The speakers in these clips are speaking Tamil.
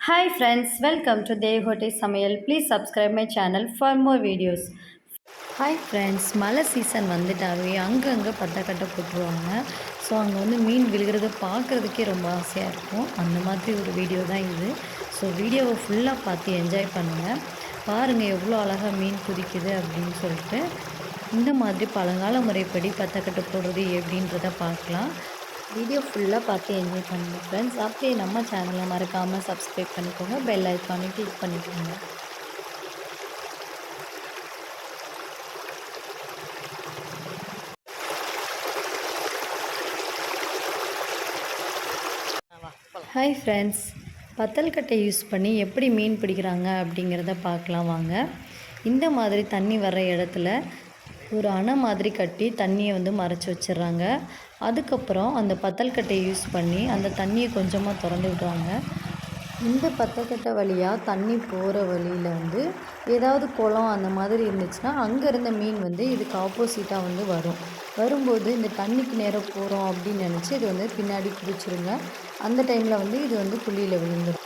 Hi friends, welcome to Devote Samayal. Please subscribe my channel for more videos. Hi friends, மழை சீசன் வந்துட்டாவே அங்கங்கே பத்தக்கட்டை போட்டுருவாங்க. ஸோ அங்கே வந்து மீன் விழுகிறத பார்க்குறதுக்கே ரொம்ப ஆசையாக இருக்கும். அந்த மாதிரி ஒரு வீடியோ தான் இது. ஸோ வீடியோவை ஃபுல்லாக பார்த்து என்ஜாய் பண்ணுங்கள். பாருங்கள் எவ்வளோ அழகாக மீன் குதிக்குது அப்படின்னு சொல்லிட்டு. இந்த மாதிரி பழங்கால முறைப்படி பத்தக்கட்டை போடுறது எப்படின்றத பார்க்கலாம். வீடியோ ஃபுல்லாக பார்த்து என்ஜாய் பண்ணுங்கள் ஃப்ரெண்ட்ஸ். அப்படியே நம்ம சேனலை மறக்காமல் சப்ஸ்கிரைப் பண்ணிக்கோங்க, பெல் ஐக்கானை கிளிக் பண்ணிக்கோங்க. ஹாய் ஃப்ரெண்ட்ஸ், பத்தல்கட்டை யூஸ் பண்ணி எப்படி மீன் பிடிக்கிறாங்க அப்படிங்கிறத பார்க்கலாம் வாங்க. இந்த மாதிரி தண்ணி வர்ற இடத்துல ஒரு அணை மாதிரி கட்டி தண்ணியை வந்து மறைச்சி வச்சிடுறாங்க. அதுக்கப்புறம் அந்த பத்தல்கட்டையை யூஸ் பண்ணி அந்த தண்ணியை கொஞ்சமாக திறந்து விடுறாங்க. இந்த பத்தல்கட்டை வழியாக தண்ணி போகிற வழியில் வந்து ஏதாவது குளம் அந்த மாதிரி இருந்துச்சுன்னா அங்கே இருந்த மீன் வந்து இதுக்கு ஆப்போசிட்டாக வந்து வரும்போது இந்த தண்ணிக்கு நேரம் போகிறோம் அப்படின்னு நினச்சி இது வந்து பின்னாடி பிடிச்சிருங்க. அந்த டைமில் வந்து இது வந்து குழியில் விழுந்துடும்.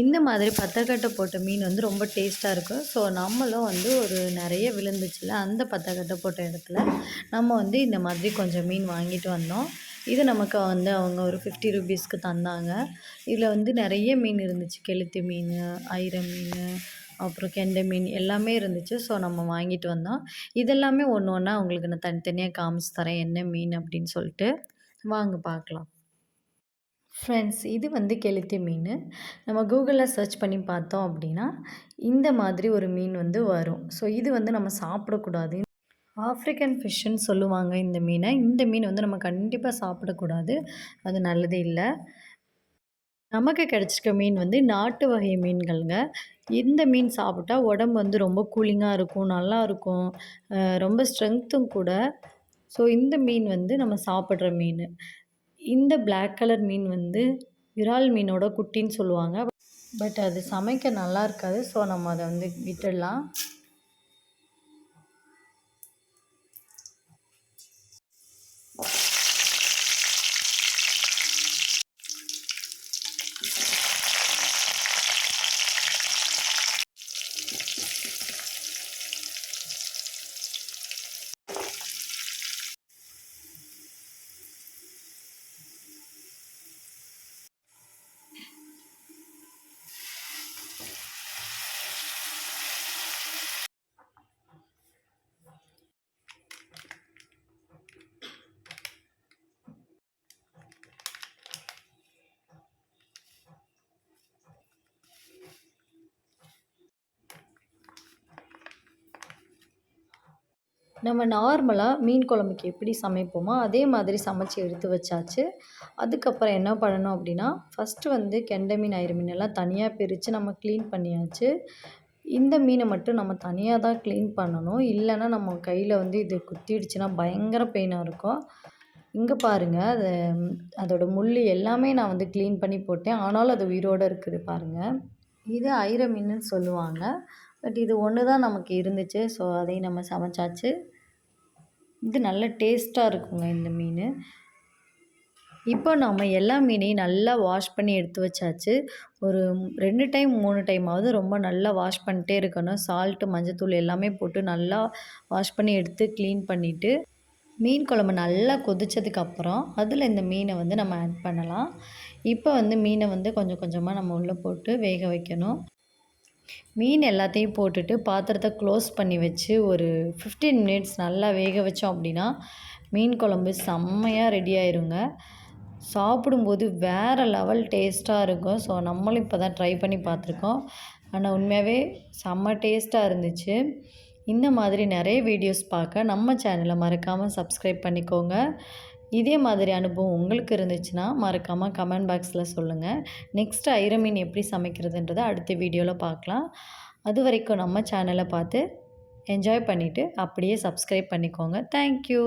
இந்த மாதிரி பத்தக்கட்டை போட்ட மீன் வந்து ரொம்ப டேஸ்ட்டாக இருக்கும். ஸோ நம்மளும் வந்து ஒரு நிறைய விழுந்துச்சுல அந்த பத்தக்கட்டை போட்ட இடத்துல நம்ம வந்து இந்த மாதிரி கொஞ்சம் மீன் வாங்கிட்டு வந்தோம். இது நமக்கு வந்து அவங்க ஒரு 50 ருபீஸ்க்கு தந்தாங்க. இதில் வந்து நிறைய மீன் இருந்துச்சு. கெளுத்தி மீன், ஐர மீன், அப்புறம் கெண்டை மீன் எல்லாமே இருந்துச்சு. ஸோ நம்ம வாங்கிட்டு வந்தோம். இதெல்லாமே ஒன்று ஒன்றா உங்களுக்கு நான் தனித்தனியாக காமிச்சு தரேன் என்ன மீன் அப்படின்னு சொல்லிட்டு. வாங்க பார்க்கலாம். ஃப்ரெண்ட்ஸ், இது வந்து கெளுத்தி மீன். நம்ம கூகுளில் சர்ச் பண்ணி பார்த்தோம் அப்படின்னா இந்த மாதிரி ஒரு மீன் வந்து வரும். ஸோ இது வந்து நம்ம சாப்பிடக்கூடாது. ஆஃப்ரிக்கன் ஃபிஷ்ஷுன்னு சொல்லுவாங்க இந்த மீனை. இந்த மீன் வந்து நம்ம கண்டிப்பாக சாப்பிடக்கூடாது. அது நல்லது இல்லை. நமக்கு கிடச்சிருக்க மீன் வந்து நாட்டு வகை மீன்கள்ங்க. இந்த மீன் சாப்பிட்டா உடம்பு வந்து ரொம்ப கூலிங்காக இருக்கும், நல்லாயிருக்கும், ரொம்ப ஸ்ட்ரென்த்தும் கூட. ஸோ இந்த மீன் வந்து நம்ம சாப்பிட்ற மீன். இந்த பிளாக் கலர் மீன் வந்து விரால் மீனோட குட்டின்னு சொல்லுவாங்க. பட் அது சமைக்க நல்லா இருக்காது. ஸோ நம்ம அதை வந்து விட்டுடலாம். நம்ம நார்மலாக மீன் குழம்புக்கு எப்படி சமைப்போமோ அதே மாதிரி சமைச்சு எடுத்து வச்சாச்சு. அதுக்கப்புறம் என்ன பண்ணணும் அப்படின்னா, ஃபஸ்ட்டு வந்து கெண்டை மீன், ஐர மீன் எல்லாம் தனியாக பிரித்து நம்ம க்ளீன் பண்ணியாச்சு. இந்த மீனை மட்டும் நம்ம தனியாக தான் க்ளீன் பண்ணணும். இல்லைன்னா நம்ம கையில் வந்து இது குத்திடுச்சுன்னா பயங்கர பெயினாக இருக்கும். இங்கே பாருங்கள், அதோட முள் எல்லாமே நான் வந்து க்ளீன் பண்ணி போட்டேன். ஆனாலும் அது உயிரோடு இருக்குது பாருங்கள். இது ஐர மீனுன்னு சொல்லுவாங்க. பட் இது ஒண்ணு தான் நமக்கு இருந்துச்சு. ஸோ அதையும் நம்ம சமைச்சாச்சு. இது நல்ல டேஸ்ட்டா இருக்குங்க இந்த மீனு. இப்போ நம்ம எல்லா மீனையும் நல்லா வாஷ் பண்ணி எடுத்து வச்சாச்சு. ஒரு 2 டைம் 3 டைமாவது ரொம்ப நல்லா வாஷ் பண்ணிட்டே இருக்கணும். சால்ட்டு, மஞ்சத்தூள் எல்லாமே போட்டு நல்லா வாஷ் பண்ணி எடுத்து க்ளீன் பண்ணிவிட்டு, மீன் குழம்பு நல்லா கொதிச்சதுக்கப்புறம் அதில் இந்த மீனை வந்து நம்ம ஆட் பண்ணலாம். இப்போ வந்து மீனை வந்து கொஞ்சம் கொஞ்சமாக நம்ம உள்ளே போட்டு வேக வைக்கணும். மீன் எல்லாத்தையும் போட்டுட்டு பாத்திரத்தை க்ளோஸ் பண்ணி வச்சு ஒரு 15 மினிட்ஸ் நல்லா வேக வச்சோம் அப்படின்னா மீன் குழம்பு செம்மையாக ரெடி ஆயிருங்க. சாப்பிடும்போது வேறு லெவல் டேஸ்ட்டாக இருக்கும். ஸோ நம்மளும் இப்போ தான் ட்ரை பண்ணி பார்த்துருக்கோம். ஆனால் உண்மையாகவே செம்ம டேஸ்ட்டாக இருந்துச்சு. இந்த மாதிரி நிறைய வீடியோஸ் பார்க்க நம்ம சேனலை மறக்காமல் சப்ஸ்கிரைப் பண்ணிக்கோங்க. இதே மாதிரி அனுபவம் உங்களுக்கு இருந்துச்சுன்னா மறக்காமல் கமெண்ட் பாக்ஸில் சொல்லுங்கள். நெக்ஸ்ட்டு ஐர மீன் எப்படி சமைக்கிறதுன்றதை அடுத்த வீடியோவில் பார்க்கலாம். அது வரைக்கும் நம்ம சேனலை பார்த்து என்ஜாய் பண்ணிவிட்டு அப்படியே சப்ஸ்கிரைப் பண்ணிக்கோங்க. தேங்க்யூ.